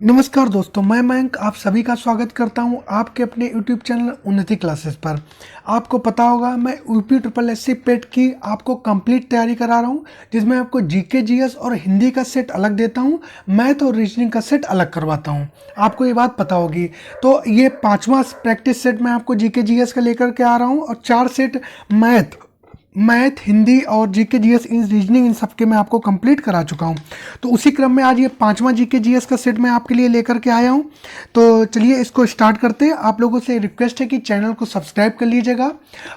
नमस्कार दोस्तों, मैं मयंक आप सभी का स्वागत करता हूं आपके अपने यूट्यूब चैनल उन्नति क्लासेस पर। आपको पता होगा मैं यूपी ट्रिपल एससी पेट की आपको कंप्लीट तैयारी करा रहा हूं, जिसमें आपको जीके जीएस और हिंदी का सेट अलग देता हूं, मैथ और रीजनिंग का सेट अलग करवाता हूं। आपको ये बात पता होगी। तो ये 5वां प्रैक्टिस सेट मैं आपको जीके जीएस का लेकर के आ रहा हूँ और 4 सेट मैथ हिंदी और जीके जीएस इन रीजनिंग इन सब के मैं आपको कंप्लीट करा चुका हूं। तो उसी क्रम में आज ये 5वां जीके जीएस का सेट मैं आपके लिए लेकर के आया हूं। तो चलिए इसको स्टार्ट करते हैं। आप लोगों से रिक्वेस्ट है कि चैनल को सब्सक्राइब कर लीजिएगा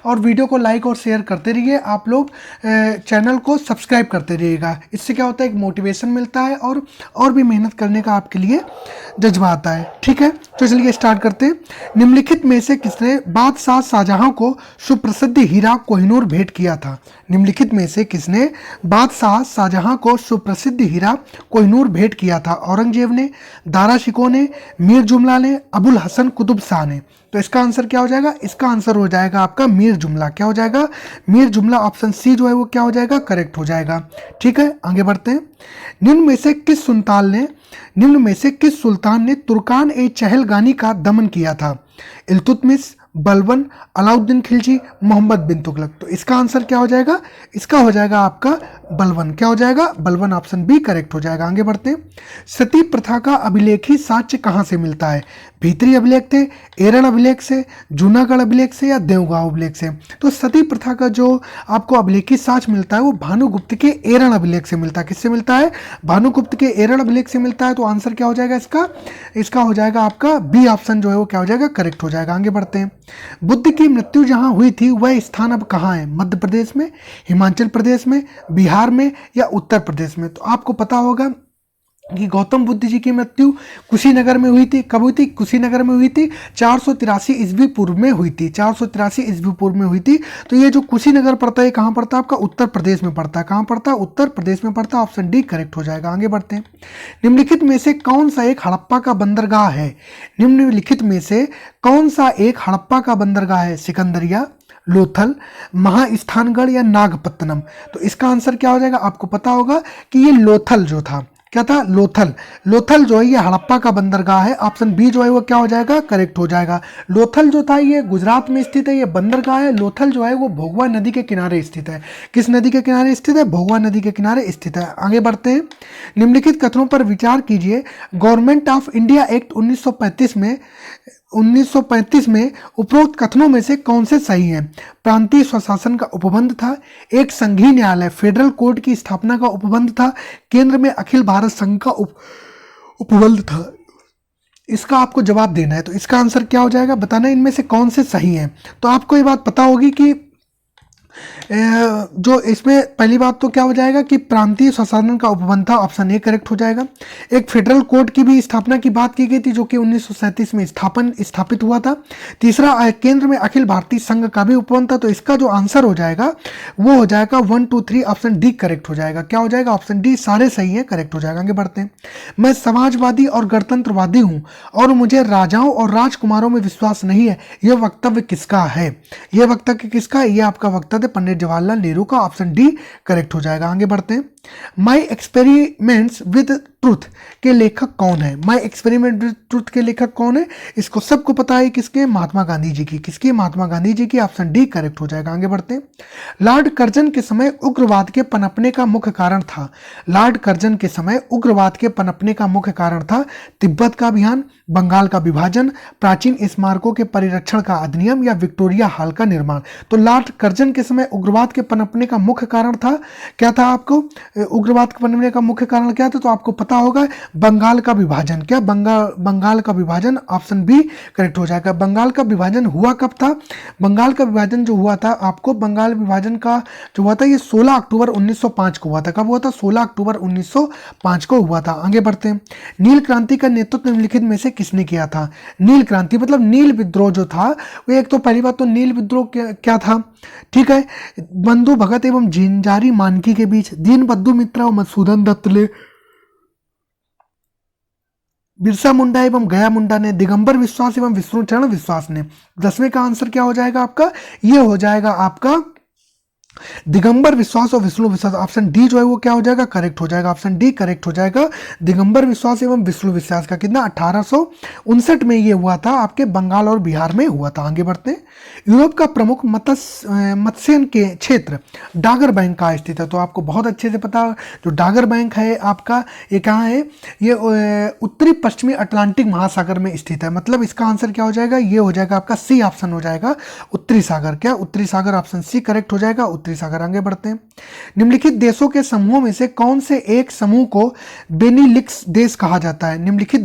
और वीडियो को लाइक और शेयर करते रहिए। आप लोग चैनल को सब्सक्राइब करते रहिएगा। इससे क्या होता है, एक मोटिवेशन मिलता है और भी मेहनत करने का आपके लिए जज्बा आता है। ठीक है, तो चलिए स्टार्ट करते हैं। निम्नलिखित में से किसने बादशाह शाहजहां को सुप्रसिद्ध हीरा कोहिनूर भेंट किया था? निम्नलिखित में से किसने बादशाह शाहजहां को सुप्रसिद्ध हीरा कोहिनूर भेंट किया था? औरंगजेब ने, दारा शिकोह ने, मीर जुमला ने, अबुल हसन कुतुब शाह ने। तो इसका आंसर क्या हो जाएगा? इसका आंसर हो जाएगा आपका मीर जुमला। क्या हो जाएगा? मीर जुमला। ऑप्शन सी जो है वो क्या हो जाएगा? करेक्ट हो जाएगा। ठीक है, आगे बढ़ते हैं। निम्न में से किस सुल्तान ने तुर्कान ए चहलगानी का दमन किया था? इल्तुतमिश, बलबन, अलाउद्दीन खिलजी, मोहम्मद बिन तुगलक। तो इसका आंसर क्या हो जाएगा? इसका हो जाएगा आपका बलबन। क्या हो जाएगा? बलबन। ऑप्शन बी करेक्ट हो जाएगा। आगे बढ़ते हैं। सती प्रथा का अभिलेखी साक्ष्य कहाँ से मिलता है? भीतरी अभिलेख से, एरन अभिलेख से, जूनागढ़ अभिलेख से या देवगांव अभिलेख से? तो सती प्रथा का जो आपको अभिलेखी साक्ष्य मिलता है वो भानुगुप्त के एरन अभिलेख से मिलता है। किससे मिलता है? भानुगुप्त के एरन अभिलेख से मिलता है। तो आंसर क्या हो जाएगा इसका? इसका हो जाएगा आपका बी ऑप्शन जो है वो क्या हो जाएगा? करेक्ट हो जाएगा। आगे बढ़ते हैं। बुद्ध की मृत्यु जहां हुई थी वह स्थान अब कहाँ है? मध्य प्रदेश में, हिमाचल प्रदेश में, बिहार में या उत्तर प्रदेश में? तो आपको पता होगा कि गौतम बुद्ध जी की मृत्यु कुशीनगर में हुई थी। कब हुई थी? कुशीनगर में हुई थी। 483 ईस्वी पूर्व में हुई थी। 483 ईस्वी पूर्व में हुई थी। तो ये जो कुशीनगर पड़ता है कहाँ पड़ता है? आपका उत्तर प्रदेश में पड़ता है। कहाँ पड़ता है? उत्तर प्रदेश में पड़ता है। ऑप्शन डी करेक्ट हो जाएगा। आगे बढ़ते हैं। निम्नलिखित में से कौन सा एक हड़प्पा का बंदरगाह है? निम्नलिखित में से कौन सा एक हड़प्पा का बंदरगाह है? सिकंदरिया, लोथल, महास्थानगढ़ या नागपत्तनम? तो इसका आंसर क्या हो जाएगा? आपको पता होगा कि ये लोथल जो था, क्या था? लोथल। लोथल जो है ये हड़प्पा का बंदरगाह है। ऑप्शन बी जो है वो क्या हो जाएगा? करेक्ट हो जाएगा। लोथल जो था ये गुजरात में स्थित है, ये बंदरगाह है। लोथल जो है वो भोगवा नदी के किनारे स्थित है। किस नदी के किनारे स्थित है? भोगवा नदी के किनारे स्थित है। आगे बढ़ते हैं। निम्नलिखित कथनों पर विचार कीजिए। गवर्नमेंट ऑफ इंडिया एक्ट 1935 में उपरोक्त कथनों में से कौन से सही हैं? प्रांतीय स्वशासन का उपबंध था, एक संघीय न्यायालय फेडरल कोर्ट की स्थापना का उपबंध था, केंद्र में अखिल भारत संघ का उपबंध था। इसका आपको जवाब देना है। तो इसका आंसर क्या हो जाएगा? बताना इनमें से कौन से सही हैं। तो आपको ये बात पता होगी कि जो इसमें पहली बात तो क्या हो जाएगा कि प्रांतीय स्वशासन का उपबंध था। ऑप्शन ए करेक्ट हो जाएगा। एक फेडरल कोर्ट की भी स्थापना की बात की गई थी जो कि 1937 में स्थापित हुआ था। तीसरा, केंद्र में अखिल भारतीय संघ का भी उपबंध था। तो इसका जो आंसर हो जाएगा वो हो जाएगा 1 2 3 ऑप्शन डी करेक्ट हो जाएगा। क्या हो जाएगा? ऑप्शन डी सारे सही है, करेक्ट हो जाएगा। आगे बढ़ते हैं। मैं समाजवादी और गणतंत्रवादी हूं और मुझे राजाओं और राजकुमारों में विश्वास नहीं है, यह वक्तव्य किसका है? यह वक्तव्य किसका है? यह आपका वक्तव्य पंडित जवाहरलाल नेहरू का। ऑप्शन डी करेक्ट हो जाएगा। आगे बढ़ते हैं। माई एक्सपेरिमेंट्स विद ट्रूथ के लेखक कौन है? माई एक्सपेरिमेंट विद ट्रूथ के लेखक कौन है? इसको सबको पता है। किसके? महात्मा गांधी जी की। किसकी? महात्मा गांधी जी की। ऑप्शन डी करेक्ट हो जाएगा। आगे बढ़ते हैं। लॉर्ड कर्जन के समय उग्रवाद के पनपने का मुख्य कारण था। लॉर्ड कर्जन के समय उग्रवाद के पनपने का मुख्य कारण था तिब्बत का अभियान, बंगाल का विभाजन, प्राचीन स्मारकों के परिरक्षण का अधिनियम या विक्टोरिया हॉल का निर्माण? तो लॉर्ड कर्जन के समय उग्रवाद के पनपने का मुख्य कारण था, क्या था? आपको उग्रवाद के पनपने का मुख्य कारण क्या था? तो आपको पता होगा बंगाल का विभाजन। क्या? बंगाल का विभाजन। ऑप्शन बी करेक्ट हो जाएगा। बंगाल का विभाजन हुआ कब था? बंगाल का विभाजन जो हुआ था, आपको बंगाल विभाजन का जो हुआ था ये 16 अक्टूबर 1905 को हुआ था। कब हुआ था? 16 अक्टूबर 1905 को हुआ था। आगे बढ़ते हैं। नील क्रांति का नेतृत्व निम्नलिखित में से किसने किया था? नील क्रांति मतलब नील विद्रोह जो था वो, एक तो पहली बात तो नील विद्रोह क्या था? ठीक है, बंधु भगत एवं जिंजारी मानकी के बीच, दीनबंधु मित्रा और मधुसूदन दत्त ने, बिरसा मुंडा एवं गया मुंडा ने, दिगंबर विश्वास एवं विष्णुचरण विश्वास ने। 10वें का आंसर क्या हो जाएगा आपका? ये हो जाएगा आपका दिगंबर विश्वास और विष्णु विश्वास, ऑप्शन डी जो है वो क्या हो जाएगा, करेक्ट हो जाएगा, ऑप्शन डी करेक्ट हो जाएगा। दिगंबर विश्वास एवं विष्णु विश्वास का कितना 1859 में ये हुआ था, आपके बंगाल और बिहार में हुआ था। आगे बढ़ते हैं। यूरोप का प्रमुख मत्स्यन के क्षेत्र डागर बैंक कहाँ स्थित है, तो आपको बहुत अच्छे से पता, जो डागर बैंक है आपका ये कहाँ है, ये उत्तरी पश्चिमी अटलांटिक महासागर में स्थित है। मतलब इसका आंसर क्या हो जाएगा, ये हो जाएगा आपका सी ऑप्शन हो जाएगा, उत्तरी सागर। क्या उत्तरी सागर, ऑप्शन सी करेक्ट हो जाएगा, उत्तरी सागर। आगे बढ़ते हैं। निम्नलिखित देशों के समूह में से कौन से एक समूह को बेनिलिक्स देश कहा जाता है। निम्नलिखित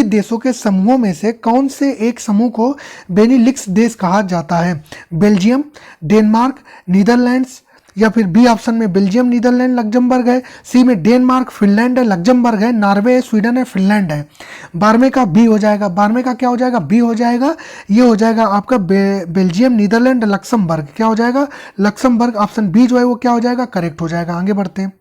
देशों के समूहों में से कौन से एक समूह को बेनिलिक्स देश कहा जाता है। बेल्जियम, डेनमार्क, नीदरलैंड्स, या फिर बी ऑप्शन में बेल्जियम, नीदरलैंड, लग्जमबर्ग है, सी में डेनमार्क, फिनलैंड है, लग्जमबर्ग है, नॉर्वे है, स्वीडन है, फिनलैंड है। 12वें का बी हो जाएगा, 12वें का क्या हो जाएगा, बी हो जाएगा। ये हो जाएगा आपका बेल्जियम, नीदरलैंड, लक्समबर्ग, क्या हो जाएगा, लक्समबर्ग। ऑप्शन बी जो है वो क्या हो जाएगा, करेक्ट हो जाएगा। आगे बढ़ते हैं।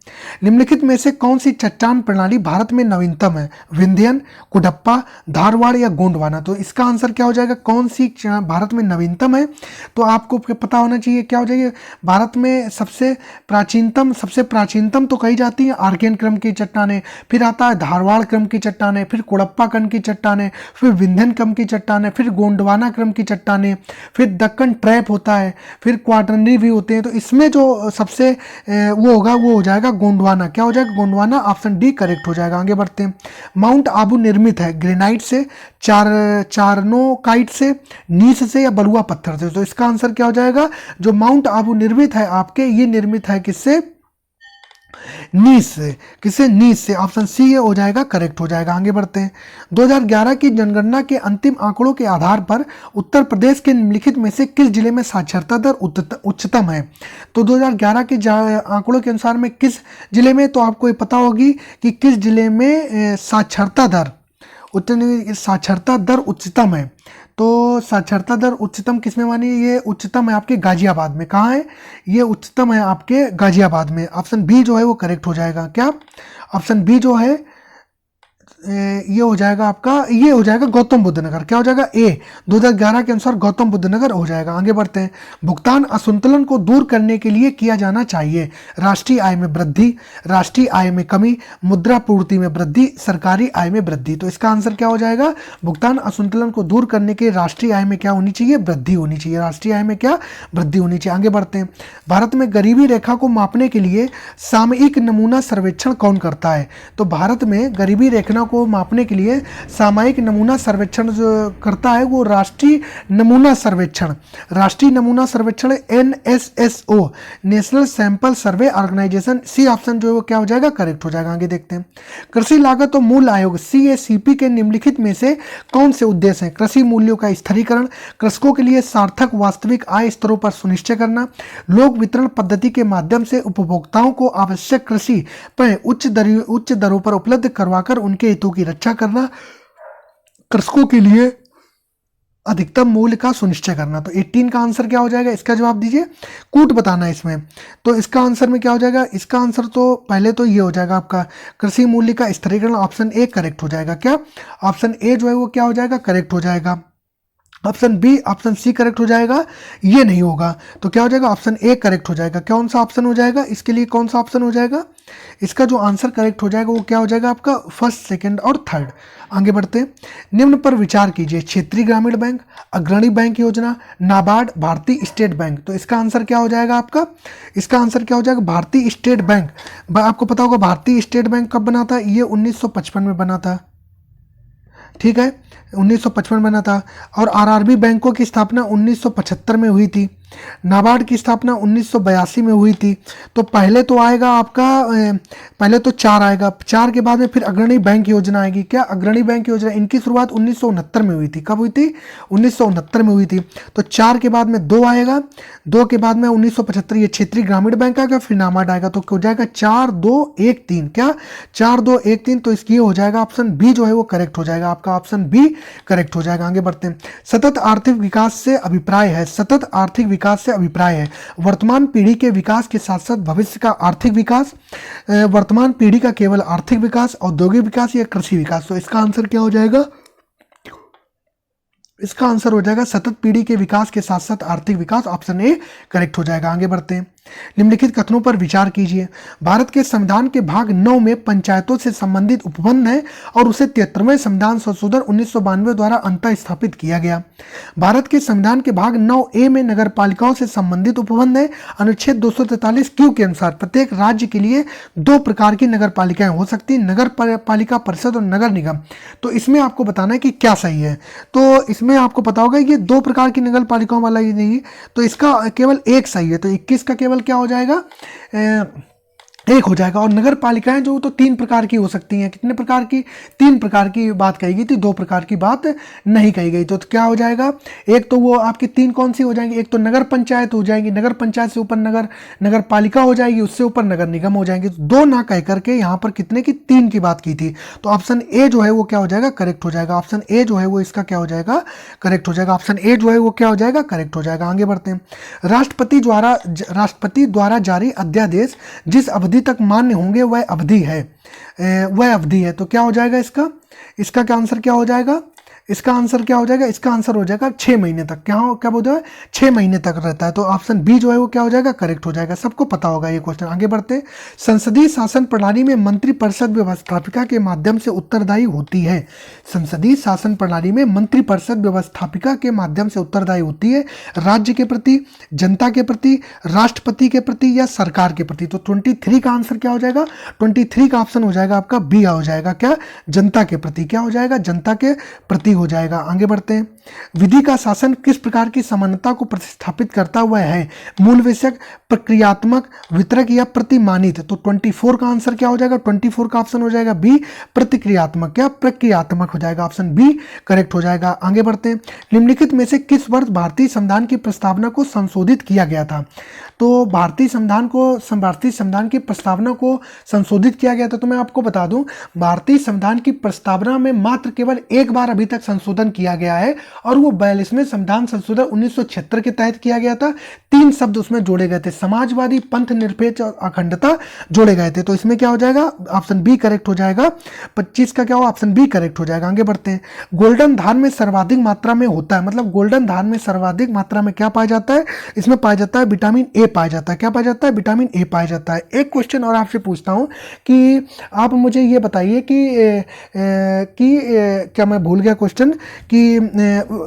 निम्नलिखित में से कौन सी चट्टान प्रणाली भारत में नवीनतम है। विंध्यन, कुडप्पा, धारवाड़ या गोंडवाना। तो इसका आंसर क्या हो जाएगा, कौन सी भारत में नवीनतम है, तो आपको पता होना चाहिए क्या हो जाएगी। भारत में सबसे प्राचीनतम तो कही जाती है आर्कियन क्रम की चट्टानें, फिर आता है धारवाड़ क्रम की चट्टानें, फिर कुडप्पा क्रम की चट्टानें, फिर विंध्यन क्रम की चट्टानें, फिर गोंडवाना क्रम की चट्टानें, फिर दक्कन ट्रैप होता है, फिर क्वाटरनरी भी होते हैं। तो इसमें जो सबसे वो होगा वो हो जाएगा गोंडवाना। क्या हो जाएगा, गोंडवाना। ऑप्शन डी करेक्ट हो जाएगा। आगे बढ़ते हैं। माउंट आबू निर्मित है ग्रेनाइट से, चारनोकाइट से, नीस से या बलुआ पत्थर से। तो इसका आंसर क्या हो जाएगा, जो माउंट आबू निर्मित है आपके, ये निर्मित है किससे, नीस से। किससे, नीस से। ऑप्शन सी ये हो जाएगा, करेक्ट हो जाएगा। आगे बढ़ते हैं। 2011 की जनगणना के अंतिम आंकड़ों के आधार पर उत्तर प्रदेश के निम्नलिखित में से किस जिले में साक्षरता दर उच्चतम है। तो 2011 के आंकड़ों के अनुसार में किस जिले में, तो आपको ये पता होगी कि किस जिले में साक्षरता दर उच्चतम है। तो साक्षरता दर उच्चतम किसमें मानी, ये उच्चतम है आपके गाजियाबाद में। कहाँ है, ये उच्चतम है आपके गाजियाबाद में। ऑप्शन बी जो है वो करेक्ट हो जाएगा। क्या, ऑप्शन बी जो है ये हो जाएगा आपका, ये हो जाएगा गौतम बुद्ध नगर। क्या हो जाएगा, ए 2011 के अनुसार गौतम बुद्ध नगर हो जाएगा। आगे बढ़ते हैं। भुगतान असंतुलन को दूर करने के लिए किया जाना चाहिए। राष्ट्रीय आय में वृद्धि, राष्ट्रीय आय में कमी, मुद्रा पूर्ति में वृद्धि, सरकारी आय में वृद्धि। तो इसका आंसर क्या हो जाएगा, भुगतान असंतुलन को दूर करने के राष्ट्रीय आय में क्या होनी चाहिए, वृद्धि होनी चाहिए। राष्ट्रीय आय में क्या, वृद्धि होनी चाहिए। आगे बढ़ते हैं। भारत में गरीबी रेखा को मापने के लिए सामयिक नमूना सर्वेक्षण कौन करता है। तो भारत में गरीबी रेखा को मापने के लिए सामयिक नमूना सर्वेक्षण जो करता है वो राष्ट्रीय नमूना सर्वेक्षण NSSO, national sample survey organisation. C option जो है वो क्या हो जाएगा, करेक्ट हो जाएगा। आगे देखते हैं। कृषि लागत और मूल्य आयोग CACP के निम्नलिखित में से कौन से उद्देश्य हैं। कृषि मूल्यों का स्थिरीकरण, कृषकों के लिए सार्थक वास्तविक आय स्तरों पर सुनिश्चित करना, लोक वितरण पद्धति के माध्यम से उपभोक्ताओं को आवश्यक कृषि पर उच्च दरों पर उपलब्ध करवाकर उनके हितों की रक्षा करना, कृषकों के लिए अधिकतम मूल्य का सुनिश्चय करना। तो 18 का आंसर क्या हो जाएगा, इसका जवाब दीजिए। कूट बताना है इसमें। तो इसका आंसर में क्या हो जाएगा, इसका आंसर तो पहले तो ये हो जाएगा आपका कृषि मूल्य का स्थिरीकरण। ऑप्शन ए करेक्ट हो जाएगा। क्या, ऑप्शन ए जो है वो क्या हो जाएगा, करेक्ट हो जाएगा। Option B, option C correct हो जाएगा, ये नहीं होगा। तो क्या हो जाएगा, ऑप्शन ए करेक्ट हो जाएगा। कौन सा ऑप्शन हो जाएगा, इसके लिए कौन सा ऑप्शन हो जाएगा, इसका जो आंसर करेक्ट हो जाएगा वो क्या हो जाएगा आपका, फर्स्ट, सेकंड और थर्ड। आगे बढ़ते हैं। निम्न पर विचार कीजिए। क्षेत्रीय ग्रामीण बैंक, अग्रणी बैंक योजना, नाबार्ड, भारतीय स्टेट बैंक। तो इसका आंसर क्या हो जाएगा आपका, इसका आंसर क्या हो जाएगा, भारतीय स्टेट बैंक। आपको पता होगा भारतीय स्टेट बैंक कब बना था, ये 1955 में बना था। ठीक है, 1955 बना था। और आरआरबी बैंकों की स्थापना 1975 में हुई थी। नाबार्ड की स्थापना 1982 में हुई थी। तो पहले तो आएगा आपका, पहले तो 4 आएगा, 4 के बाद में फिर अग्रणी बैंक योजना आएगी। क्या, अग्रणी बैंक योजना, इनकी शुरुआत 1969 में हुई थी। कब हुई थी, 1969 में हुई थी। तो 4 के बाद में 2 आएगा, 2 के बाद में 1975 ये क्षेत्रीय ग्रामीण बैंक आएगा, फिर नाबार्ड आएगा। तो हो जाएगा 4 2 1 3। क्या, 4 2 1 3। तो इसकी हो जाएगा ऑप्शन बी जो है वो करेक्ट हो जाएगा। आपका ऑप्शन बी करेक्ट हो जाएगा। आगे बढ़ते हैं। सतत आर्थिक विकास से अभिप्राय है, सतत आर्थिक विकास से अभिप्राय है वर्तमान पीढ़ी के विकास के साथ साथ भविष्य का आर्थिक विकास, वर्तमान पीढ़ी का केवल आर्थिक विकास, औद्योगिक विकास या कृषि विकास। तो इसका आंसर क्या हो जाएगा, इसका आंसर हो जाएगा सतत पीढ़ी के विकास के साथ साथ आर्थिक विकास, ऑप्शन ए करेक्ट हो जाएगा। आगे बढ़ते हैं। निम्नलिखित कथनों पर विचार कीजिए। भारत के संविधान के भाग 9 में पंचायतों से संबंधित उपबंध है और उसे 73वें संविधान संशोधन 1992 द्वारा अंतः स्थापित किया गया। भारत के संविधान के भाग 9A में नगर पालिकाओं से संबंधित उपबंध है। अनुच्छेद 243 क्यू के अनुसार प्रत्येक राज्य के लिए 2 प्रकार की नगर पालिकाएं हो सकती हैं, नगर पालिका परिषद और नगर निगम। तो इसमें आपको बताना है कि क्या सही है। तो इसमें आपको पता होगा ये 2 प्रकार की नगर पालिकाओं वाला ही नहीं, तो इसका केवल एक सही है। तो 21 का केवल क्या हो जाएगा, एक हो जाएगा। और नगर पालिकाएं जो तो 3 प्रकार की हो सकती हैं। कितने प्रकार की? 3 प्रकार की बात कही गई थी, 2 प्रकार की बात नहीं कही गई। तो क्या हो जाएगा, एक तो वो आपकी 3 कौन सी हो जाएंगी, एक तो नगर पंचायत हो जाएंगी, नगर पंचायत से ऊपर नगर पालिका हो जाएगी, उससे ऊपर नगर निगम हो जाएंगे। तो 2 ना कह करके यहाँ पर कितने की 3 की बात की थी। तो ऑप्शन ए जो है वो क्या हो जाएगा, करेक्ट हो जाएगा। ऑप्शन ए जो है वो इसका क्या हो जाएगा, करेक्ट हो जाएगा। ऑप्शन ए जो है वो क्या हो जाएगा, करेक्ट हो जाएगा। आगे बढ़ते हैं। राष्ट्रपति द्वारा जारी अध्यादेश जिस अवधि तक मान्य होंगे वह अवधि है। तो क्या हो जाएगा इसका क्या आंसर क्या हो जाएगा, इसका आंसर क्या हो जाएगा, इसका आंसर हो जाएगा 6 महीने तक। क्या बोलते हैं, 6 महीने तक रहता है। तो ऑप्शन बी जो है वो क्या हो जाएगा, करेक्ट हो जाएगा। सबको पता होगा ये क्वेश्चन। आगे बढ़ते। संसदीय शासन प्रणाली में मंत्रिपरिषद व्यवस्थापिका के माध्यम से उत्तरदायी होती है। संसदीय शासन प्रणाली में मंत्रिपरिषद व्यवस्थापिका के माध्यम से उत्तरदायी होती है राज्य के प्रति, जनता के प्रति, राष्ट्रपति के प्रति या सरकार के प्रति। तो 23 का आंसर क्या हो जाएगा, 23 का ऑप्शन हो जाएगा आपका बी हो जाएगा। क्या, जनता के प्रति। क्या हो जाएगा, जनता के प्रति हो जाएगा। आगे बढ़ते हैं। विधि का शासन किस प्रकार की समानता को प्रतिस्थापित करता हुआ है, मूल विषयक, प्रक्रियात्मक, वितरक या प्रतिमानित। तो 24 का आंसर क्या हो जाएगा, 24 का ऑप्शन हो जाएगा बी, प्रतिक्रियात्मक। क्या, प्रक्रियात्मक हो जाएगा। ऑप्शन बी करेक्ट हो जाएगा। आगे बढ़ते हैं। निम्नलिखित में से किस वर्ष भारतीय संविधान की प्रस्तावना को संशोधित किया गया था। तो भारतीय संविधान की प्रस्तावना को संशोधित किया गया था। तो मैं आपको बता दूं, भारतीय संविधान की प्रस्तावना में मात्र केवल एक बार अभी तक संशोधन किया गया है और वो 42वें संविधान संशोधन 1976 के तहत किया गया था। 3 शब्द उसमें जोड़े गए थे, समाजवादी, पंथ निरपेक्ष और अखंडता जोड़े गए थे। तो इसमें क्या हो जाएगा, ऑप्शन बी करेक्ट हो जाएगा। 25 का क्या हो, ऑप्शन बी करेक्ट हो जाएगा। आगे बढ़ते हैं। गोल्डन धान में सर्वाधिक मात्रा में होता है, मतलब गोल्डन धान में सर्वाधिक मात्रा में क्या पाया जाता है, इसमें पाया जाता है विटामिन ए पाया जाता है। क्या पाया जाता है, विटामिन ए पाया जाता है। एक क्वेश्चन और आपसे पूछता हूं कि आप मुझे ये बताइए कि क्या मैं भूल गया क्वेश्चन, कि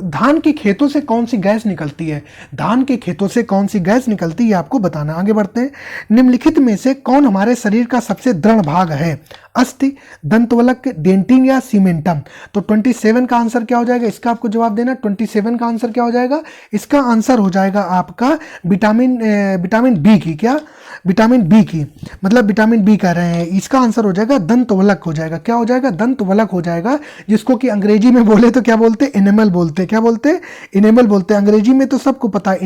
धान के खेतों से कौन सी गैस निकलती है, धान के खेतों से कौन सी गैस निकलती है आपको बताना। आगे बढ़ते हैं। निम्नलिखित में से कौन हमारे शरीर का सबसे दृढ़ भाग है, अस्थि, दंतवलक, डेंटिन या सीमेंटम। तो 27 का आंसर क्या हो जाएगा, इसका आपको जवाब देना। 27 का आंसर क्या हो जाएगा, इसका आंसर हो जाएगा आपका विटामिन बी की। क्या, विटामिन बी की, मतलब विटामिन बी कह रहे हैं। इसका आंसर हो जाएगा दंतवलक हो जाएगा। क्या हो जाएगा, दंतवलक हो जाएगा, जिसको कि अंग्रेजी में बोले तो क्या बोलते हैं, इनेमल बोलते हैं। क्या बोलते हैं, इनेमल बोलते हैं। अंग्रेजी में तो सबको पता है,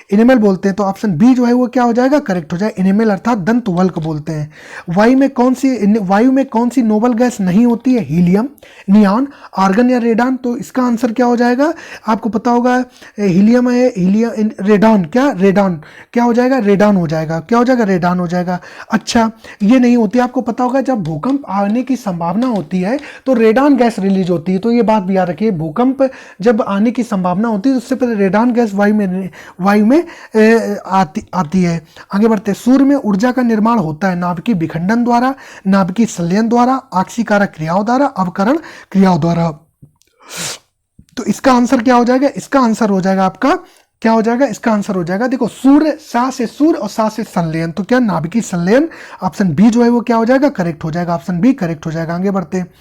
इनेमल बोलते हैं। तो ऑप्शन बी जो है वो क्या हो जाएगा, करेक्ट हो जाएगा। इनेमल अर्थात दंतवल्क बोलते हैं। वायु में कौन सी नोबल गैस नहीं होती है, हीलियम, नियॉन, आर्गन या रेडान। तो इसका आंसर क्या हो जाएगा, आपको पता होगा, हीलियम है, रेडान। क्या हो जाएगा, रेडान हो जाएगा। क्या हो जाएगा, रेडान हो जाएगा। अच्छा, ये नहीं होती, आपको पता होगा जब भूकंप आने की संभावना होती है तो रेडान गैस रिलीज होती है। तो ये बात भी याद रखिए, भूकंप जब आने की संभावना होती है उससे पहले रेडान गैस वायु में आती है। आगे बढ़ते हैं। सूर्य में ऊर्जा का निर्माण होता है नाभिकीय विखंडन द्वारा, नाभिकीय संलयन द्वारा, आक्सीकारक क्रियाओं द्वारा, अवकरण क्रियाओं द्वारा। तो इसका आंसर क्या हो जाएगा, इसका आंसर हो जाएगा आपका, क्या हो जाएगा, इसका आंसर हो जाएगा, देखो, सूर्य, सा से सूर्य और सा से संलयन। तो क्या, नाभिकीय संलयन। ऑप्शन बी जो है वो क्या हो जाएगा, करेक्ट हो जाएगा। ऑप्शन बी करेक्ट हो जाएगा। आगे बढ़ते हैं।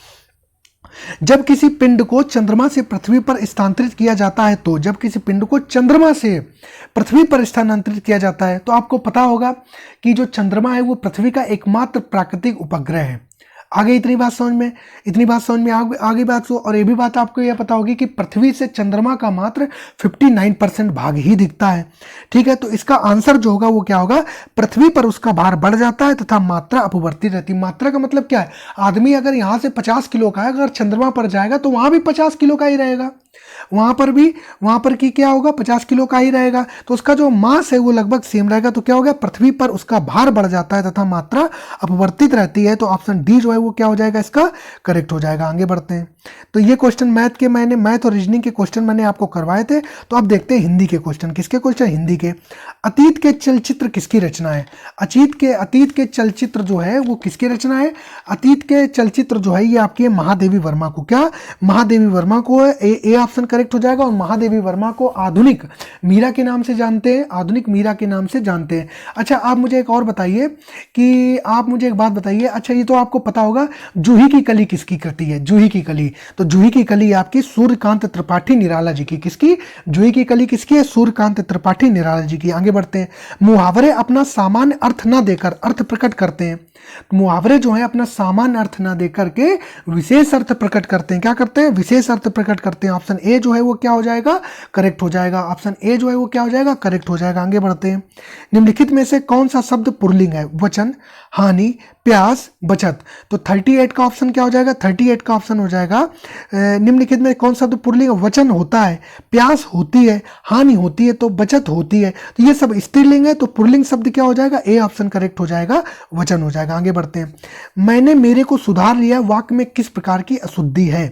जब किसी पिंड को चंद्रमा से पृथ्वी पर स्थानांतरित किया जाता है, तो जब किसी पिंड को चंद्रमा से पृथ्वी पर स्थानांतरित किया जाता है तो आपको पता होगा कि जो चंद्रमा है वो पृथ्वी का एकमात्र प्राकृतिक उपग्रह है। आगे इतनी बात समझ में आगे बात सो। और ये भी बात आपको यह पता होगी कि पृथ्वी से चंद्रमा का मात्र 59% भाग ही दिखता है। ठीक है, तो इसका आंसर जो होगा वो क्या होगा, पृथ्वी पर उसका भार बढ़ जाता है तथा मात्रा अपवर्ती रहती है। मात्रा का मतलब क्या है, आदमी अगर यहाँ से 50 किलो का है, अगर चंद्रमा पर जाएगा तो वहां भी 50 किलो का ही रहेगा। वहां पर की क्या होगा, 50 किलो का ही रहेगा, तो उसका जो मास है वो लगभग सेम रहेगा। तो क्या हो गया, पृथ्वी पर उसका भार बढ़ जाता है तथा मात्रा अपवर्तित रहती है। तो ऑप्शन डी जो है वो क्या हो जाएगा, इसका करेक्ट हो जाएगा। आगे बढ़ते हैं। तो ये क्वेश्चन मैथ और रीजनिंग के क्वेश्चन मैंने आपको करवाए थे। तो अब देखते हैं हिंदी के क्वेश्चन। किसके क्वेश्चन, हिंदी के। अतीत के चलचित्र किसकी रचना है? अतीत के चलचित्र जो है वो किसकी रचना है? अतीत के चलचित्र जो है ये आपके महादेवी वर्मा को, क्या महादेवी वर्मा को है, ए ऑप्शन करेक्ट हो जाएगा। और महादेवी वर्मा को आधुनिक मीरा के नाम से जानते हैं, आधुनिक मीरा के नाम से जानते हैं। अच्छा, आप मुझे एक और बताइए कि आप मुझे एक बात बताइए। अच्छा, ये तो आपको पता होगा, जूही की कली किसकी कृति है? जूही की कली। तो जूही की कली आपकी सूर्यकांत त्रिपाठी निराला जी की। किसकी? जूही की कली किसकी है? सूर्यकांत त्रिपाठी निराला जी की। आगे बढ़ते हैं। मुहावरे अपना सामान्य अर्थ ना देकर अर्थ प्रकट करते हैं। मुहावरे जो है अपना सामान्य अर्थ ना देकर के विशेष अर्थ प्रकट करते हैं। क्या करते हैं? विशेष अर्थ प्रकट करते हैं। ऑप्शन ए जो है वो क्या हो जाएगा, करेक्ट हो जाएगा। ऑप्शन ए जो है वो क्या हो जाएगा, करेक्ट हो जाएगा। आगे बढ़ते हैं। निम्नलिखित में से कौन सा शब्द पुल्लिंग है? वचन, हानि, प्यास, बचत। तो 38 का ऑप्शन क्या हो जाएगा? 38 का ऑप्शन हो जाएगा निम्नलिखित में कौन सा शब्द पुल्लिंग? वचन होता है, प्यास होती है, हानि होती है, तो बचत होती है। तो ये सब स्त्रीलिंग है, तो पुल्लिंग शब्द क्या हो जाएगा? ए ऑप्शन करेक्ट हो जाएगा, वचन हो जाएगा। आगे बढ़ते हैं। मैंने मेरे को सुधार लिया वाक्य में किस प्रकार की अशुद्धि है?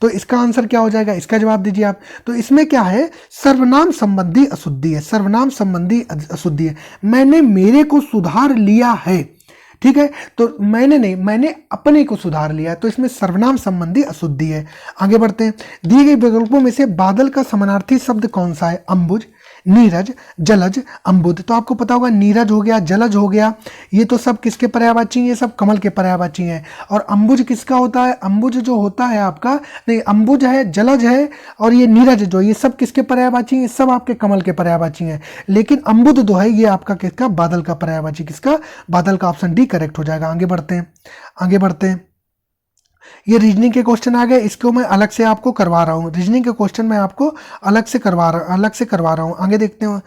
तो इसका आंसर क्या हो जाएगा? इसका जवाब दीजिए आप। तो इसमें क्या है? सर्वनाम संबंधी अशुद्धि है, सर्वनाम संबंधी अशुद्धि है। मैंने मेरे को सुधार लिया है, ठीक है, तो मैंने नहीं, मैंने अपने को सुधार लिया, तो इसमें सर्वनाम संबंधी अशुद्धि है। आगे बढ़ते हैं। दिए गए विकल्पों में से बादल का समानार्थी शब्द कौन सा है? अंबुज, नीरज, जलज, अंबुद। तो आपको पता होगा नीरज हो गया, जलज हो गया, ये तो सब किसके पर्यायवाची हैं? ये सब कमल के पर्यायवाची हैं। और अंबुज किसका होता है? अंबुज जो होता है आपका, नहीं, अंबुज है, जलज है और ये नीरज जो, ये सब किसके पर्यायवाची हैं? ये सब आपके कमल के पर्यायवाची हैं। लेकिन अंबुद जो है ये आपका किसका? बादल का पर्यायवाची। किसका? बादल का। ऑप्शन डी करेक्ट हो जाएगा। आगे बढ़ते हैं। आगे बढ़ते हैं। ये रीजनिंग के क्वेश्चन आ गए, इसको मैं अलग से आपको करवा रहा हूँ। रीजनिंग के क्वेश्चन मैं आपको अलग से करवा रहा हूँ। आगे देखते हैं।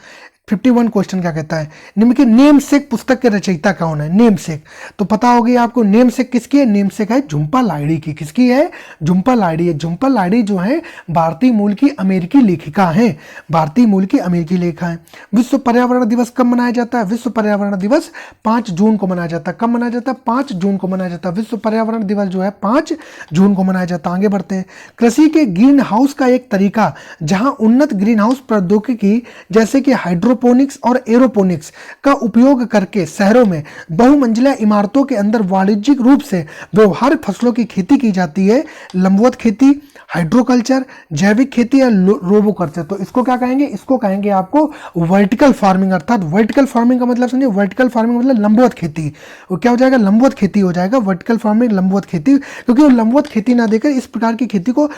51 क्वेश्चन क्या कहता है? निम्नलिखित नेम सेक पुस्तक के रचयिता कौन है? नेम सेक, तो पता होगी आपको नेम सेक किसकी है? नेम सेक है झुम्पा लाहिड़ी की। किसकी है? झुम्पा लाहिड़ी है। झुम्पा लाहिड़ी जो है भारतीय मूल की अमेरिकी लेखिका है, भारतीय मूल की अमेरिकी लेखिका है। विश्व पर्यावरण दिवस कब मनाया जाता है? विश्व पर्यावरण दिवस 5 जून को मनाया जाता है। कब मनाया जाता है? 5 जून को मनाया जाता है। विश्व पर्यावरण दिवस जो है 5 जून को मनाया जाता है। आगे बढ़ते हैं। कृषि के ग्रीन हाउस का एक तरीका जहां उन्नत ग्रीन हाउस प्रौद्योगिकी जैसे कि हाइड्रोपोनिक्स और एरोपोनिक्स का उपयोग करके शहरों में बहुमंजिला इमारतों के अंदर वाणिज्यिक रूप से व्यवहार्य फसलों की खेती की जाती है। लंबवत खेती, हाइड्रोकल्चर, जैविक खेती या रोबोकल्चर। तो इसको क्या कहेंगे? इसको कहेंगे आपको वर्टिकल फार्मिंग। अर्थात वर्टिकल फार्मिंग का मतलब समझिए, वर्टिकल फार्मिंग मतलब लंबवत खेती। वो क्या हो जाएगा? लंबवत खेती हो जाएगा। वर्टिकल फार्मिंग, लंबवत खेती, क्योंकि वो लंबवत खेती ना देकर इस प्रकार की खेती को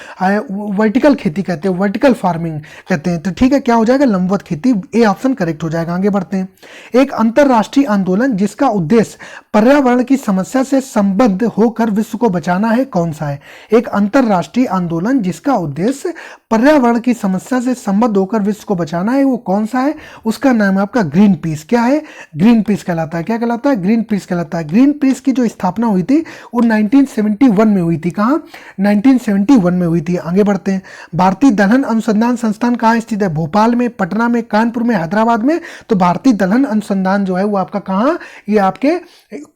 वर्टिकल खेती कहते हैं, वर्टिकल फार्मिंग कहते हैं। तो ठीक है, क्या हो जाएगा? लंबवत खेती। ए ऑप्शन करेक्ट हो जाएगा। आगे बढ़ते हैं। एक अंतरराष्ट्रीय आंदोलन जिसका उद्देश्य पर्यावरण की समस्या से संबद्ध होकर विश्व को बचाना है, कौन सा है? एक अंतरराष्ट्रीय आंदोलन जिसका उद्देश्य पर्यावरण की समस्या से संबद्ध होकर विश्व को बचाना है, वो कौन सा है? उसका नाम है आपका ग्रीन पीस। क्या है? ग्रीन पीस कहलाता है। क्या कहलाता है? ग्रीन पीस कहलाता है। ग्रीन पीस की जो स्थापना हुई थी वो 1971 में हुई थी। कहाँ? 1971 में हुई थी। आगे बढ़ते हैं। भारतीय दलहन अनुसंधान संस्थान कहाँ स्थित है? भोपाल में, पटना में, कानपुर में, हैदराबाद में। तो भारतीय दलहन अनुसंधान जो है वो आपका कहाँ? ये आपके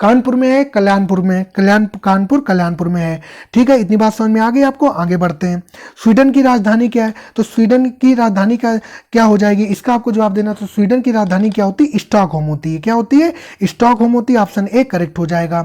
कानपुर में है, कल्याणपुर में, कानपुर कल्याणपुर में है। ठीक है, इतनी बात समझ में आ गई आपको। आगे बढ़ते हैं। स्वीडन की राजधानी क्या है? तो स्वीडन की राजधानी का क्या हो जाएगी? इसका आपको जवाब देना। तो स्वीडन की राजधानी क्या होती है? स्टॉकहोम होती है। क्या होती है? स्टॉकहोम होती है। ऑप्शन ए करेक्ट हो जाएगा।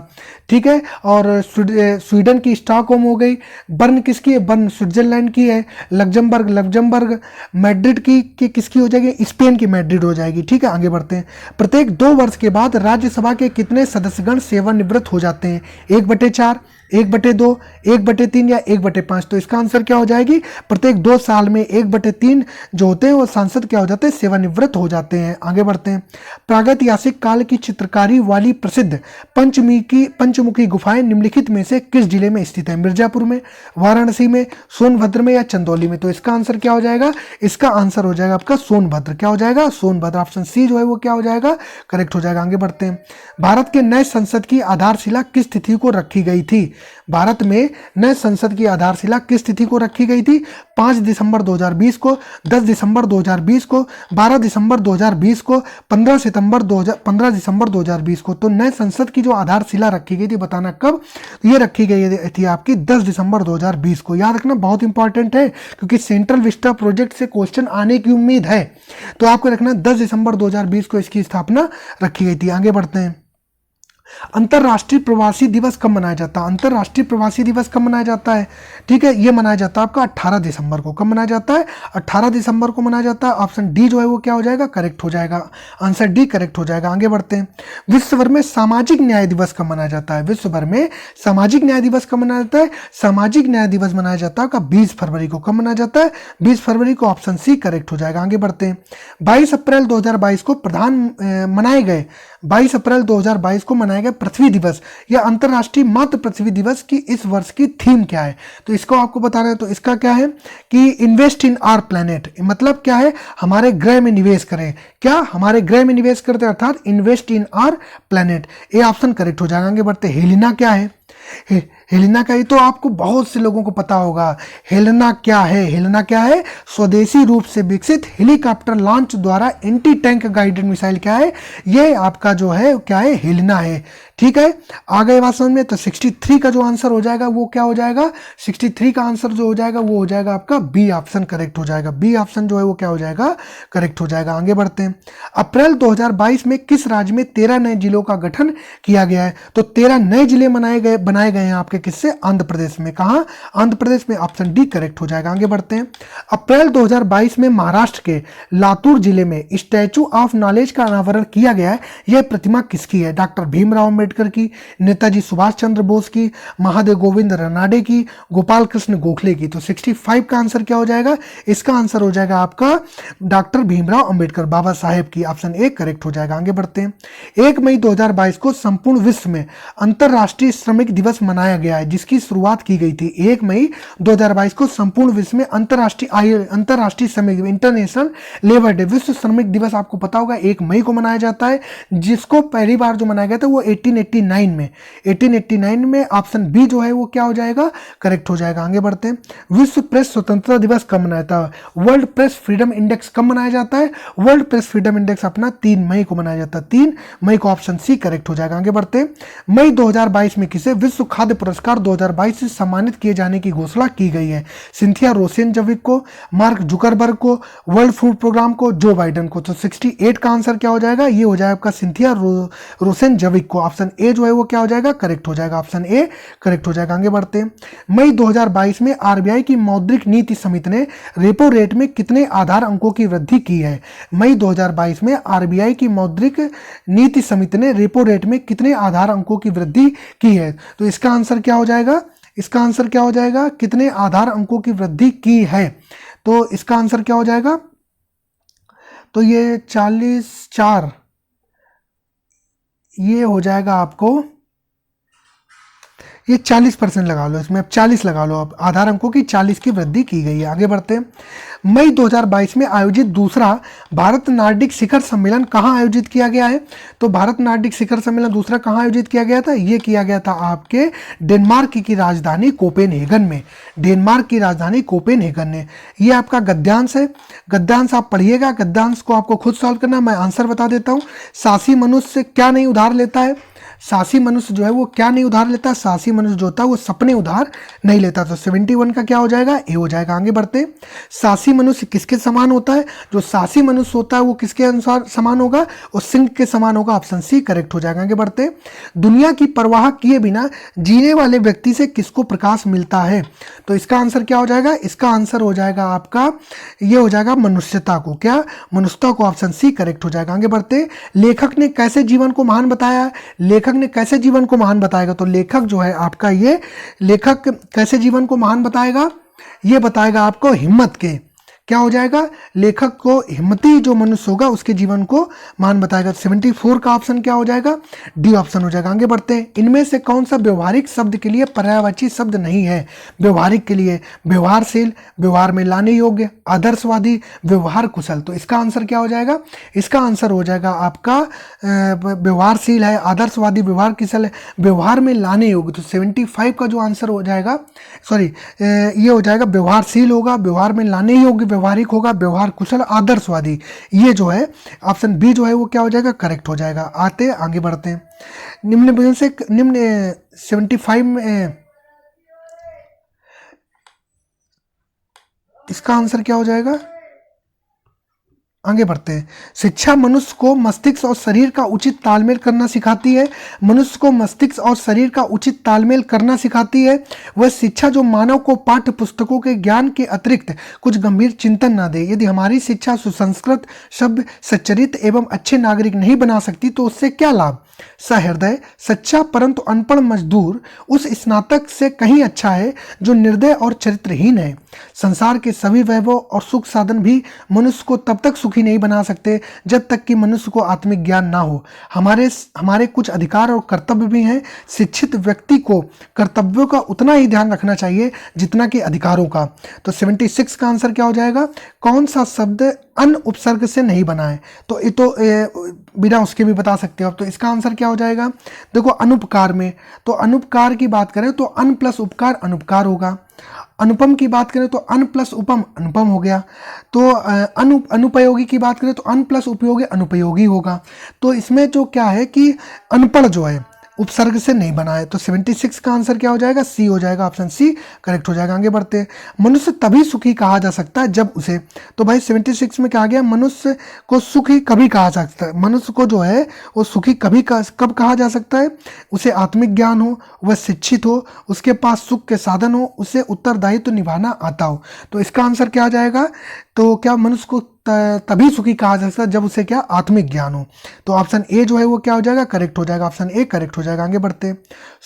ठीक है, और स्वीडन की स्टॉकहोम हो गई। बर्न किसकी है? बर्न स्विट्जरलैंड की है। लग्जमबर्ग मैड्रिड की किसकी हो जाएगी? स्पेन की मैड्रिड हो जाएगी। ठीक है, आगे बढ़ते हैं। प्रत्येक 2 वर्ष के बाद राज्यसभा के कितने सदस्यगण सेवानिवृत्त हो जाते हैं? 1/4, 1/2, 1/3 या 1/5। तो इसका आंसर क्या हो जाएगी? प्रत्येक 2 साल में 1/3 जो होते हैं वो सांसद क्या हो जाते हैं? सेवानिवृत्त हो जाते हैं। आगे बढ़ते हैं। प्रागैतिहासिक काल की चित्रकारी वाली प्रसिद्ध पंचमुखी गुफाएं निम्नलिखित में से किस जिले में स्थित है? मिर्जापुर में, वाराणसी में, सोनभद्र में या चंदौली में। तो इसका आंसर क्या हो जाएगा? इसका आंसर हो जाएगा आपका सोनभद्र। क्या हो जाएगा? सोनभद्र। ऑप्शन सी जो है वो क्या हो जाएगा? करेक्ट हो जाएगा। आगे बढ़ते हैं। भारत के नए संसद की आधारशिला किस तिथि को रखी गई थी? भारत में नए संसद की आधारशिला किस तिथि को रखी गई थी? 5 दिसंबर 2020 को, 10 दिसंबर 2020 को, 12 दिसंबर 2020 को, 15 दिसंबर 2020 को। तो नए संसद की जो आधारशिला रखी गई थी, बताना कब? ये रखी गई थी आपकी 10 दिसंबर 2020 को। याद रखना, बहुत इंपॉर्टेंट है क्योंकि सेंट्रल विस्टा प्रोजेक्ट से क्वेश्चन आने की उम्मीद है। तो आपको रखना 10 दिसंबर 2020 को इसकी स्थापना रखी गई थी। आगे बढ़ते हैं। अंतर्राष्ट्रीय प्रवासी दिवस कब मनाया जाता है? अंतर्राष्ट्रीय प्रवासी दिवस कब मनाया जाता है? ठीक है, ये मनाया जाता है आपका 18 दिसंबर को। कब मनाया जाता है? 18 दिसंबर को मनाया जाता है। ऑप्शन डी जो है वो क्या हो जाएगा? करेक्ट हो जाएगा। आंसर डी करेक्ट हो जाएगा। आगे बढ़ते हैं। विश्व भर में सामाजिक न्याय दिवस कब मनाया जाता है? विश्व भर में सामाजिक न्याय दिवस कब मनाया जाता है? सामाजिक न्याय दिवस मनाया जाता है 20 फरवरी को। कब मनाया जाता है? 20 फरवरी को। ऑप्शन सी करेक्ट हो जाएगा। आगे बढ़ते हैं। 22 अप्रैल 2022 को मनाए गए 22 अप्रैल 2022 को मनाए गए पृथ्वी दिवस या अंतर्राष्ट्रीय मातृ पृथ्वी दिवस की इस वर्ष की थीम क्या है? तो इसको आपको बताना है। तो इसका क्या है कि इन्वेस्ट इन आवर प्लैनेट, मतलब क्या है? हमारे ग्रह में निवेश करें। क्या? हमारे ग्रह में निवेश करते, अर्थात इन्वेस्ट इन आवर प्लैनेट। ये ऑप्शन करेक्ट हो जाएगा। आगे बढ़ते। हेलिना क्या है? हेलिना का ये तो आपको बहुत से लोगों को पता होगा। हेलिना क्या है? हेलिना क्या है? स्वदेशी रूप से विकसित हेलीकॉप्टर लॉन्च द्वारा एंटी टैंक गाइडेड मिसाइल क्या है? ये आपका जो है क्या है? हेलिना है। ठीक है, आ गए बात समझ में? तो 63 का जो आंसर हो जाएगा वो क्या हो जाएगा? 63 का आंसर जो हो जाएगा वो हो जाएगा आपका बी ऑप्शन करेक्ट हो जाएगा। बी ऑप्शन जो है वो क्या हो जाएगा? करेक्ट हो जाएगा। आगे बढ़ते हैं। अप्रैल 2022 में किस राज्य में 13 नए जिलों का गठन किया गया है? तो 13 नए जिले बनाए गए हैं आपके किससे? आंध्र प्रदेश में। कहाँ? आंध्र प्रदेश में। ऑप्शन डी करेक्ट हो जाएगा। आगे बढ़ते हैं। अप्रैल 2022 में महाराष्ट्र के लातूर जिले में स्टैचू ऑफ नॉलेज का अनावरण किया गया है। यह प्रतिमा किसकी है? डॉक्टर भीमराव अम्बेडकर की, नेताजी सुभाष चंद्र बोस की, महादेव गोविंद रानडे की, गोपाल कृष्ण गोखले की। तो 65 का आंसर क्या हो जाएगा? इसका आंसर हो जाएगा आपका डॉक्टर भीमराव अंबेडकर, बाबा साहेब की। ऑप्शन ए करेक्ट हो जाएगा। आगे बढ़ते हैं। 1 मई 2022 को संपूर्ण विश्व में अंतर्राष्ट्रीय श्रमिक दिवस मनाया गया है, जिसकी शुरुआत की गई थी। 1 मई 2022 को संपूर्ण विश्व में अंतर्राष्ट्रीय श्रमिक, इंटरनेशनल लेबर डे, विश्व श्रमिक दिवस आपको पता होगा 1 मई को मनाया जाता है, जिसको पहली बार जो मनाया गया था वो 1889 में। ऑप्शन बी जो है वो क्या हो जाएगा? करेक्ट हो जाएगा। आगे बढ़ते हैं। विश्व प्रेस स्वतंत्रता दिवस कब मनाया था? वर्ल्ड प्रेस फ्रीडम इंडेक्स कब मनाया जाता है? वर्ल्ड प्रेस फ्रीडम इंडेक्स अपना 3 मई को मनाया जाता है। 3 मई को। ऑप्शन सी करेक्ट हो जाएगा। आगे बढ़ते हैं। मई 2022 में किसे विश्व खाद्य पुरस्कार 2022 से सम्मानित किए जाने की घोषणा की गई है? सिंथिया रोसेनजविक को, मार्क जुकरबर्ग को, वर्ल्ड फूड प्रोग्राम को, जो बाइडन को। तो 68 का आंसर क्या हो जाएगा? ये हो जाएगा आपका सिंथिया रोसेनजविक को। ऑप्शन ए जो है वो क्या हो जाएगा? करेक्ट हो जाएगा। ऑप्शन ए करेक्ट हो जाएगा। आगे बढ़ते हैं। मई 2022 में आरबीआई की मौद्रिक नीति समिति ने रेपो रेट में कितने आधार अंकों की वृद्धि की है? मई 2022 में आरबीआई की मौद्रिक नीति समिति ने रेपो रेट में कितने आधार अंकों की वृद्धि की है? तो इसका आंसर क्या हो जाएगा? इसका आंसर क्या हो जाएगा? कितने आधार अंकों की वृद्धि की है? तो इसका आंसर क्या हो जाएगा? तो ये 44, ये हो जाएगा आपको, ये 40% लगा लो इसमें, अब 40 लगा लो। अब आधार अंकों की 40 की वृद्धि की गई है। आगे बढ़ते हैं। मई 2022 में आयोजित दूसरा भारत नार्डिक शिखर सम्मेलन कहाँ आयोजित किया गया है? तो भारत नार्डिक शिखर सम्मेलन दूसरा कहाँ आयोजित किया गया था? ये किया गया था आपके डेनमार्क की राजधानी कोपेनहेगन में। डेनमार्क की राजधानी कोपेनहेगन में। ये आपका गद्यांश है। गद्यांश आप पढ़िएगा, गद्यांश को आपको खुद सॉल्व करना। मैं आंसर बता देता हूँ। साहसी मनुष्य क्या नहीं उधार लेता है? साहसी मनुष्य जो है वो क्या नहीं उधार लेता? साहसी मनुष्य जो होता है वो सपने उधार नहीं लेता। तो 71 का क्या हो जाएगा? ए हो जाएगा। आगे बढ़ते। साहसी मनुष्य किसके समान होता है? जो साहसी मनुष्य होता है वो किसके अनुसार समान होगा? वो सिंह के समान होगा। ऑप्शन सी करेक्ट हो जाएगा। आगे बढ़ते। दुनिया की परवाह किए बिना जीने वाले व्यक्ति से किसको प्रकाश मिलता है? तो इसका आंसर क्या हो जाएगा? इसका आंसर हो जाएगा आपका, ये हो जाएगा मनुष्यता को। क्या? मनुष्यता को। ऑप्शन सी करेक्ट हो जाएगा। आगे बढ़ते। लेखक ने कैसे जीवन को महान बताया? लेखक ने कैसे जीवन को महान बताएगा? तो लेखक जो है आपका, ये लेखक कैसे जीवन को महान बताएगा? ये बताएगा आपको हिम्मत के। क्या हो जाएगा, लेखक को हिम्मती जो मनुष्य होगा उसके जीवन को महान बताएगा। 74 का ऑप्शन क्या हो जाएगा, डी ऑप्शन हो जाएगा। आगे बढ़ते हैं, इनमें से कौन सा व्यवहारिक शब्द के लिए पर्यायवाची शब्द नहीं है। व्यवहारिक के लिए व्यवहारशील, व्यवहार में लाने योग्य, आदर्शवादी, व्यवहार कुशल। तो इसका आंसर क्या हो जाएगा, इसका आंसर हो जाएगा आपका व्यवहारशील है, आदर्शवादी, व्यवहार कुशल है, व्यवहार में लाने योग्य। तो 75 का जो आंसर हो जाएगा, सॉरी ये हो जाएगा व्यवहारशील होगा, व्यवहार में लाने योग्य, व्यवहारिक होगा, व्यवहार कुशल, आदर्शवादी। ये जो है ऑप्शन बी जो है वो क्या हो जाएगा, करेक्ट हो जाएगा। आते आगे बढ़ते हैं, निम्न में से निम्न 75 में इसका आंसर क्या हो जाएगा, आगे बढ़ते हैं। शिक्षा मनुष्य को मस्तिष्क और शरीर का उचित तालमेल करना सिखाती है। मनुष्य को मस्तिष्क और शरीर का उचित तालमेल करना सिखाती है। वह शिक्षा जो मानव को पाठ्य पुस्तकों के ज्ञान के अतिरिक्त कुछ गंभीर चिंतन ना दे। यदि हमारी शिक्षा सुसंस्कृत, सभ्य, सच्चरित्र एवं अच्छे नागरिक नहीं बना सकती तो उससे क्या लाभ। सहृदय, सच्चा परंतु अनपढ़ मजदूर उस स्नातक से कहीं अच्छा है जो निर्दय और चरित्रहीन है। संसार के सभी वैभव और सुख साधन भी मनुष्य को तब तक सुखी नहीं बना सकते जब तक कि मनुष्य को आत्मिक ज्ञान ना हो। हमारे कुछ अधिकार और कर्तव्य भी हैं। शिक्षित व्यक्ति को कर्तव्यों का उतना ही ध्यान रखना चाहिए जितना कि अधिकारों का। तो 76 का आंसर क्या हो जाएगा, कौन सा शब्द अन उपसर्ग से नहीं बना है। तो ये तो बिना उसके भी बता सकते हो आप। तो इसका आंसर क्या हो जाएगा, देखो अनुपकार में, तो अनुपकार की बात करें तो अन प्लस उपकार अनुपकार होगा। अनुपम की बात करें तो अन प्लस उपम अनुपम हो गया। तो अनुपयोगी की बात करें तो अन प्लस उपयोगी अनुपयोगी होगा। तो इसमें जो क्या है कि अनपढ़ जो है उपसर्ग से नहीं बना है। तो 76 का आंसर क्या हो जाएगा, सी हो जाएगा, ऑप्शन सी करेक्ट हो जाएगा। आगे बढ़ते हैं, मनुष्य तभी सुखी कहा जा सकता है जब उसे, तो भाई 76 में क्या आ गया, मनुष्य को सुखी कभी कहा जा सकता है। मनुष्य को जो है वो सुखी कब कहा जा सकता है, उसे आत्मिक ज्ञान हो, वह शिक्षित हो, उसके पास सुख के साधन हो, उसे उत्तरदायित्व निभाना आता हो। तो इसका आंसर क्या आ जाएगा, तो क्या मनुष्य को तभी सुखी कहा जा सकता है जब उसे क्या आत्मिक ज्ञान हो। तो ऑप्शन ए जो है वो क्या हो जाएगा, करेक्ट हो जाएगा, ऑप्शन ए करेक्ट हो जाएगा। आगे बढ़ते हैं,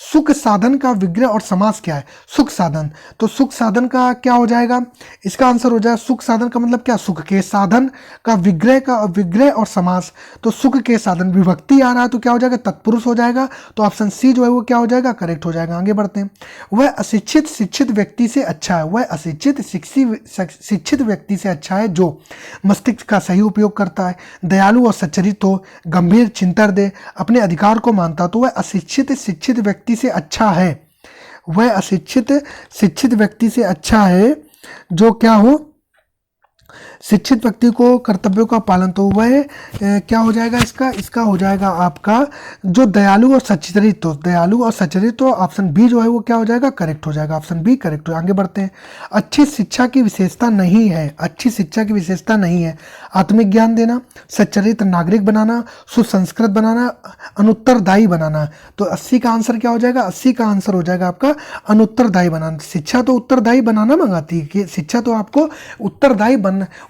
सुख साधन का विग्रह और समास क्या है। सुख साधन, तो सुख साधन का क्या हो जाएगा, इसका आंसर हो जाएगा सुख साधन का मतलब क्या, सुख के साधन का विग्रह और समास। तो सुख के साधन विभक्ति आ रहा है तो क्या हो जाएगा, तत्पुरुष हो जाएगा। तो ऑप्शन सी जो है वो क्या हो जाएगा, करेक्ट हो जाएगा। आगे बढ़ते हैं, वह अशिक्षित शिक्षित व्यक्ति से अच्छा है। वह अशिक्षित शिक्षित व्यक्ति से अच्छा है जो मस्तिष्क का सही उपयोग करता है, दयालु और सच्चरित्र हो, गंभीर चिंतन दे, अपने अधिकार को मानता। तो वह अशिक्षित शिक्षित व्यक्ति से अच्छा है। वह अशिक्षित शिक्षित व्यक्ति से अच्छा है जो क्या हो, शिक्षित व्यक्ति को कर्तव्यों का पालन। तो वह क्या हो जाएगा, इसका हो जाएगा आपका जो दयालु और सच्चरित्र हो, दयालु और सच्चरित्र हो। ऑप्शन बी जो है वो क्या हो जाएगा, करेक्ट हो जाएगा, ऑप्शन बी करेक्ट हो। आगे बढ़ते हैं, अच्छी शिक्षा की विशेषता नहीं है। अच्छी शिक्षा की विशेषता नहीं है आत्मिक ज्ञान देना, सच्चरित्र नागरिक बनाना, सुसंस्कृत बनाना, अनुत्तरदायी बनाना। तो 80 का आंसर क्या हो जाएगा, 80 का आंसर हो जाएगा आपका अनुत्तरदायी बनाना। शिक्षा तो उत्तरदायी बनाना मंगाती है कि शिक्षा तो आपको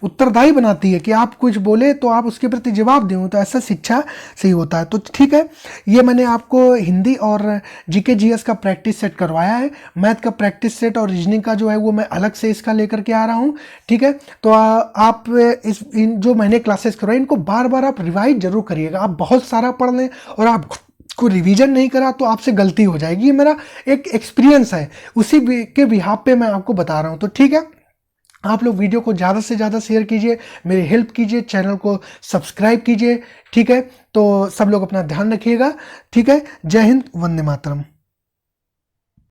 उत्तरदायी बनाती है कि आप कुछ बोले तो आप उसके प्रति जवाब दें। तो ऐसा शिक्षा सही होता है। तो ठीक है, ये मैंने आपको हिंदी और जीके जीएस का प्रैक्टिस सेट करवाया है। मैथ का प्रैक्टिस सेट और रीजनिंग का जो है वो मैं अलग से इसका लेकर के आ रहा हूँ। ठीक है, तो आप जो मैंने क्लासेस करवाई इनको बार बार आप रिवाइज जरूर करिएगा। आप बहुत सारा पढ़ लें और आप को रिवीजन नहीं करा तो आपसे गलती हो जाएगी। ये मेरा एक एक्सपीरियंस है, उसी के बिहाफ पे मैं आपको बता रहा हूँ। तो ठीक है, आप लोग वीडियो को ज़्यादा से ज़्यादा शेयर कीजिए, मेरी हेल्प कीजिए, चैनल को सब्सक्राइब कीजिए। ठीक है, तो सब लोग अपना ध्यान रखिएगा। ठीक है, जय हिंद, वंदे मातरम।